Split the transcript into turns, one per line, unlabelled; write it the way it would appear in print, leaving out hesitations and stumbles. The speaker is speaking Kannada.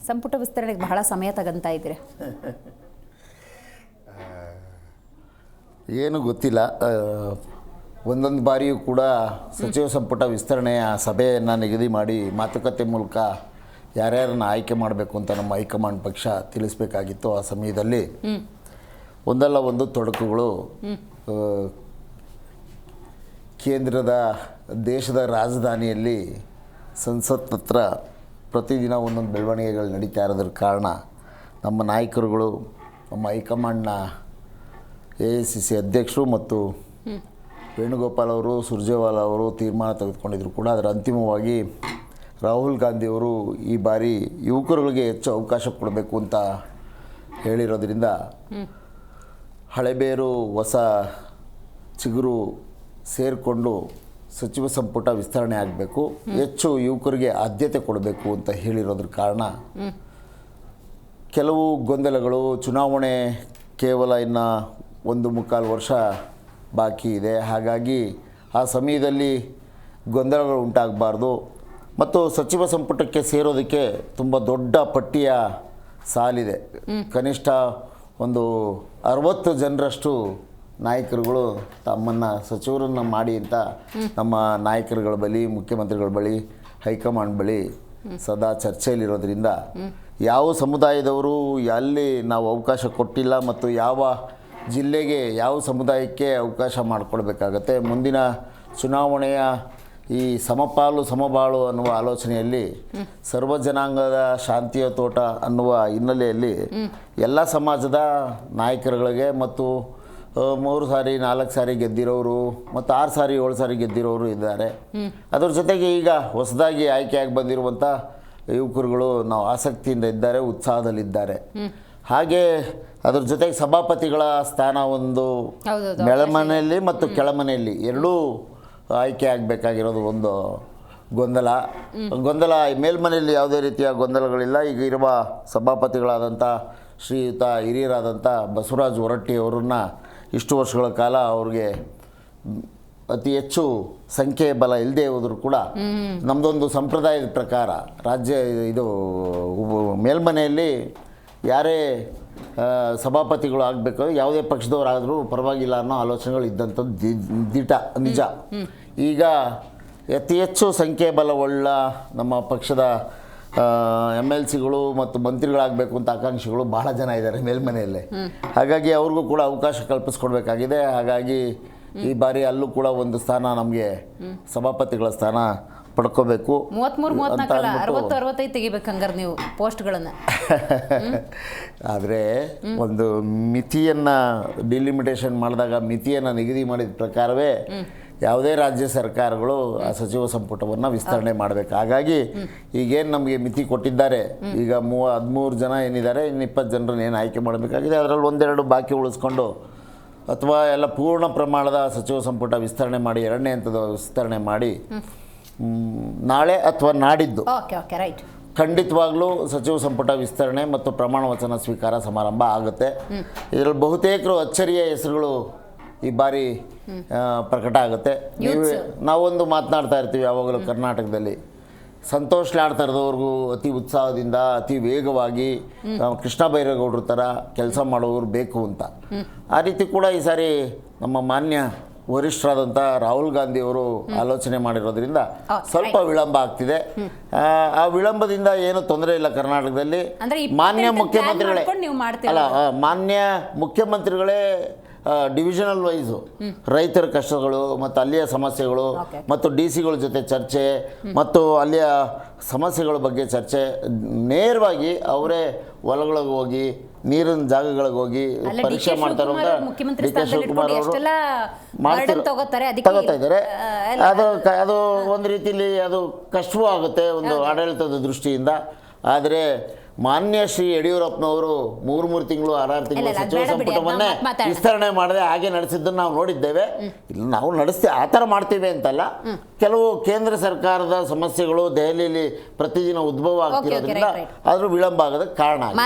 ಸಂಪುಟ ವಿಸ್ತರಣೆಗೆ ಬಹಳ ಸಮಯ ತಗಂತಾ ಇದ್ದೀರಿ.
ಏನು ಗೊತ್ತಿಲ್ಲ. ಒಂದೊಂದು ಬಾರಿಯೂ ಕೂಡ ಸಚಿವ ಸಂಪುಟ ವಿಸ್ತರಣೆಯ ಸಭೆಯನ್ನು ನಿಗದಿ ಮಾಡಿ ಮಾತುಕತೆ ಮೂಲಕ ಯಾರ್ಯಾರನ್ನ ಆಯ್ಕೆ ಮಾಡಬೇಕು ಅಂತ ನಮ್ಮ ಹೈಕಮಾಂಡ್ ಪಕ್ಷ ತಿಳಿಸಬೇಕಾಗಿತ್ತು. ಆ ಸಮಯದಲ್ಲಿ ಒಂದಲ್ಲ ಒಂದು ತೊಡಕುಗಳು ದೇಶದ ರಾಜಧಾನಿಯಲ್ಲಿ ಸಂಸತ್ ಹತ್ರ ಪ್ರತಿದಿನ ಒಂದೊಂದು ಬೆಳವಣಿಗೆಗಳು ನಡೀತಾ ಇರೋದ್ರ ಕಾರಣ ನಮ್ಮ ನಾಯಕರುಗಳು, ನಮ್ಮ ಹೈಕಮಾಂಡ್ನ AICC ಅಧ್ಯಕ್ಷರು ಮತ್ತು ವೇಣುಗೋಪಾಲ್ ಅವರು, ಸುರ್ಜೇವಾಲಾ ಅವರು ತೀರ್ಮಾನ ತೆಗೆದುಕೊಂಡಿದ್ರು ಕೂಡ ಅದರ ಅಂತಿಮವಾಗಿ ರಾಹುಲ್ ಗಾಂಧಿಯವರು ಈ ಬಾರಿ ಯುವಕರುಗಳಿಗೆ ಹೆಚ್ಚು ಅವಕಾಶ ಕೊಡಬೇಕು ಅಂತ ಹೇಳಿರೋದ್ರಿಂದ ಹಳೆಬೇರು ಹೊಸ ಚಿಗುರು ಸೇರಿಕೊಂಡು ಸಚಿವ ಸಂಪುಟ ವಿಸ್ತರಣೆ ಆಗಬೇಕು, ಹೆಚ್ಚು ಯುವಕರಿಗೆ ಆದ್ಯತೆ ಕೊಡಬೇಕು ಅಂತ ಹೇಳಿರೋದ್ರ ಕಾರಣ ಕೆಲವು ಗೊಂದಲಗಳು, ಚುನಾವಣೆ ಕೇವಲ ಇನ್ನು 1.25 ವರ್ಷ ಬಾಕಿ ಇದೆ. ಹಾಗಾಗಿ ಆ ಸಮಯದಲ್ಲಿ ಗೊಂದಲಗಳು ಉಂಟಾಗಬಾರ್ದು ಮತ್ತು ಸಚಿವ ಸಂಪುಟಕ್ಕೆ ಸೇರೋದಕ್ಕೆ ತುಂಬ ದೊಡ್ಡ ಪಟ್ಟಿಯ ಸಾಲಿದೆ. ಕನಿಷ್ಠ ಒಂದು 60 ಜನರಷ್ಟು ನಾಯಕರುಗಳು ತಮ್ಮನ್ನು ಸಚಿವರನ್ನು ಮಾಡಿ ಅಂತ ನಮ್ಮ ನಾಯಕರುಗಳ ಬಳಿ, ಮುಖ್ಯಮಂತ್ರಿಗಳ ಬಳಿ, ಹೈಕಮಾಂಡ್ ಬಳಿ ಸದಾ ಚರ್ಚೆಯಲ್ಲಿರೋದ್ರಿಂದ ಯಾವ ಸಮುದಾಯದವರು ಎಲ್ಲಿ ನಾವು ಅವಕಾಶ ಕೊಟ್ಟಿಲ್ಲ ಮತ್ತು ಯಾವ ಜಿಲ್ಲೆಗೆ ಯಾವ ಸಮುದಾಯಕ್ಕೆ ಅವಕಾಶ ಮಾಡಿಕೊಡ್ಬೇಕಾಗತ್ತೆ. ಮುಂದಿನ ಚುನಾವಣೆಯ ಈ ಸಮಪಾಲು ಸಮಬಾಳು ಅನ್ನುವ ಆಲೋಚನೆಯಲ್ಲಿ ಸರ್ವ ಜನಾಂಗದ ಶಾಂತಿಯ ತೋಟ ಅನ್ನುವ ಹಿನ್ನೆಲೆಯಲ್ಲಿ ಎಲ್ಲ ಸಮಾಜದ ನಾಯಕರುಗಳಿಗೆ ಮತ್ತು 3 ಸಾರಿ 4 ಸಾರಿ ಗೆದ್ದಿರೋರು ಮತ್ತು 6 ಸಾರಿ 7 ಸಾರಿ ಗೆದ್ದಿರೋರು ಇದ್ದಾರೆ. ಅದರ ಜೊತೆಗೆ ಈಗ ಹೊಸದಾಗಿ ಆಯ್ಕೆಯಾಗಿ ಬಂದಿರುವಂಥ ಯುವಕರುಗಳು ನಾವು ಆಸಕ್ತಿಯಿಂದ ಇದ್ದಾರೆ, ಉತ್ಸಾಹದಲ್ಲಿದ್ದಾರೆ. ಹಾಗೆ ಅದರ ಜೊತೆಗೆ ಸಭಾಪತಿಗಳ ಸ್ಥಾನ ಒಂದು ಮೇಲ್ಮನೆಯಲ್ಲಿ ಮತ್ತು ಕೆಳಮನೆಯಲ್ಲಿ ಎರಡೂ ಆಯ್ಕೆ ಆಗಬೇಕಾಗಿರೋದು ಒಂದು ಗೊಂದಲ. ಮೇಲ್ಮನೆಯಲ್ಲಿ ಯಾವುದೇ ರೀತಿಯ ಗೊಂದಲಗಳಿಲ್ಲ. ಈಗ ಇರುವ ಸಭಾಪತಿಗಳಾದಂಥ ಶ್ರೀಯುತ ಹಿರಿಯರಾದಂಥ ಬಸವರಾಜ ಹೊರಟ್ಟಿಯವರನ್ನು ಇಷ್ಟು ವರ್ಷಗಳ ಕಾಲ ಅವ್ರಿಗೆ ಅತಿ ಹೆಚ್ಚು ಸಂಖ್ಯೆಯ ಬಲ ಇಲ್ಲದೆ ಹೋದರೂ ಕೂಡ ನಮ್ಮದೊಂದು ಸಂಪ್ರದಾಯದ ಪ್ರಕಾರ ಮೇಲ್ಮನೆಯಲ್ಲಿ ಯಾರೇ ಸಭಾಪತಿಗಳು ಆಗಬೇಕು, ಯಾವುದೇ ಪಕ್ಷದವರಾದರೂ ಪರವಾಗಿಲ್ಲ ಅನ್ನೋ ಆಲೋಚನೆಗಳು ಇದ್ದಂಥದ್ದು ನಿಜ. ಈಗ ಅತಿ ಹೆಚ್ಚು ಸಂಖ್ಯೆ ಬಲವುಳ್ಳ ನಮ್ಮ ಪಕ್ಷದ MLCಗಳು ಮತ್ತು ಮಂತ್ರಿಗಳಾಗಬೇಕು ಅಂತ ಆಕಾಂಕ್ಷಿಗಳು ಬಹಳ ಜನ ಇದ್ದಾರೆ ಮೇಲ್ಮನೆಯಲ್ಲೇ. ಹಾಗಾಗಿ ಅವ್ರಿಗೂ ಕೂಡ ಅವಕಾಶ ಕಲ್ಪಿಸ್ಕೊಡ್ಬೇಕಾಗಿದೆ. ಹಾಗಾಗಿ ಈ ಬಾರಿ ಅಲ್ಲೂ ಕೂಡ ಒಂದು ಸ್ಥಾನ ನಮಗೆ ಸಭಾಪತಿಗಳ ಸ್ಥಾನ ಪಡ್ಕೋಬೇಕು.
63-64 ತೆಗಿಬೇಕು ಹಂಗಾರೆ ನೀವು ಪೋಸ್ಟ್ಗಳನ್ನು.
ಆದರೆ ಒಂದು ಮಿತಿಯನ್ನು ಡಿಲಿಮಿಟೇಷನ್ ಮಾಡಿದಾಗ, ಮಿತಿಯನ್ನು ನಿಗದಿ ಮಾಡಿದ ಪ್ರಕಾರವೇ ಯಾವುದೇ ರಾಜ್ಯ ಸರ್ಕಾರಗಳು ಆ ಸಚಿವ ಸಂಪುಟವನ್ನು ವಿಸ್ತರಣೆ ಮಾಡಬೇಕು. ಹಾಗಾಗಿ ಈಗೇನು ನಮಗೆ ಮಿತಿ ಕೊಟ್ಟಿದ್ದಾರೆ, ಈಗ 13 ಜನ ಏನಿದ್ದಾರೆ, ಇನ್ನು 20 ಜನರನ್ನು ಏನು ಆಯ್ಕೆ ಮಾಡಬೇಕಾಗಿದೆ, ಅದರಲ್ಲಿ 1-2 ಬಾಕಿ ಉಳಿಸ್ಕೊಂಡು ಅಥವಾ ಎಲ್ಲ ಪೂರ್ಣ ಪ್ರಮಾಣದ ಸಚಿವ ಸಂಪುಟ ವಿಸ್ತರಣೆ ಮಾಡಿ 2ನೇ ಹಂತದ ವಿಸ್ತರಣೆ ಮಾಡಿ ನಾಳೆ ಅಥವಾ ನಾಡಿದ್ದು ಖಂಡಿತವಾಗ್ಲೂ ಸಚಿವ ಸಂಪುಟ ವಿಸ್ತರಣೆ ಮತ್ತು ಪ್ರಮಾಣ ವಚನ ಸ್ವೀಕಾರ ಸಮಾರಂಭ ಆಗುತ್ತೆ. ಇದರಲ್ಲಿ ಬಹುತೇಕರು ಅಚ್ಚರಿಯ ಹೆಸರುಗಳು ಈ ಬಾರಿ ಪ್ರಕಟ ಆಗುತ್ತೆ. ನಾವೊಂದು ಮಾತನಾಡ್ತಾ ಇರ್ತೀವಿ ಯಾವಾಗಲೂ ಕರ್ನಾಟಕದಲ್ಲಿ, ಸಂತೋಷ್ ಲಾಡ್ತರದವ್ರಿಗೂ ಅತಿ ಉತ್ಸಾಹದಿಂದ ಅತಿ ವೇಗವಾಗಿ ಕೃಷ್ಣ ಬೈರೇಗೌಡರ ಥರ ಕೆಲಸ ಮಾಡೋರು ಬೇಕು ಅಂತ. ಆ ರೀತಿ ಕೂಡ ಈ ಸಾರಿ ನಮ್ಮ ಮಾನ್ಯ ವರಿಷ್ಠರಾದಂಥ ರಾಹುಲ್ ಗಾಂಧಿಯವರು ಆಲೋಚನೆ ಮಾಡಿರೋದ್ರಿಂದ ಸ್ವಲ್ಪ ವಿಳಂಬ ಆಗ್ತಿದೆ. ಆ ವಿಳಂಬದಿಂದ ಏನು ತೊಂದರೆ ಇಲ್ಲ. ಕರ್ನಾಟಕದಲ್ಲಿ ಮಾನ್ಯ ಮುಖ್ಯಮಂತ್ರಿಗಳೇ ಡಿವಿಷನಲ್ ವೈಸು ರೈತರ ಕಷ್ಟಗಳು ಮತ್ತು ಅಲ್ಲಿಯ ಸಮಸ್ಯೆಗಳು ಮತ್ತು DC ಗಳ ಜೊತೆ ಚರ್ಚೆ ಮತ್ತು ಅಲ್ಲಿಯ ಸಮಸ್ಯೆಗಳ ಬಗ್ಗೆ ಚರ್ಚೆ ನೇರವಾಗಿ ಅವರೇ ಹೊಲಗಳಿಗೆ ಹೋಗಿ ನೀರಿನ ಜಾಗಗಳಿಗೆ ಹೋಗಿ ಪರೀಕ್ಷೆ ಮಾಡ್ತಾರೆ ಅಂತ DK ಶಿವಕುಮಾರ್ ಅವರು ತಗೋತಾ ಇದ್ದಾರೆ. ಅದು ಒಂದು ರೀತಿಯಲ್ಲಿ ಅದು ಕಷ್ಟವೂ ಆಗುತ್ತೆ ಒಂದು ಆಡಳಿತದ ದೃಷ್ಟಿಯಿಂದ. ಆದರೆ ಮಾನ್ಯ ಶ್ರೀ ಯಡಿಯೂರಪ್ಪನವರು 3 ತಿಂಗಳು 6 ತಿಂಗಳು ಸಚಿವ ಸಂಪುಟವನ್ನೇ ವಿಸ್ತರಣೆ ಮಾಡದೆ ಹಾಗೆ ನಡೆಸಿದ್ದನ್ನು ನಾವು ನೋಡಿದ್ದೇವೆ. ಇಲ್ಲಿ ನಾವು ನಡೆಸ್ತೀವಿ, ಆ ಥರ ಮಾಡ್ತೀವಿ ಅಂತಲ್ಲ. ಕೆಲವು ಕೇಂದ್ರ ಸರ್ಕಾರದ ಸಮಸ್ಯೆಗಳು ದೆಹಲಿಯಲ್ಲಿ ಪ್ರತಿದಿನ ಉದ್ಭವ ಆಗ್ತಿರೋದ್ರಿಂದ ಆದರೂ ವಿಳಂಬ ಆಗೋದಕ್ಕೆ ಕಾರಣ ಆಗಿದೆ.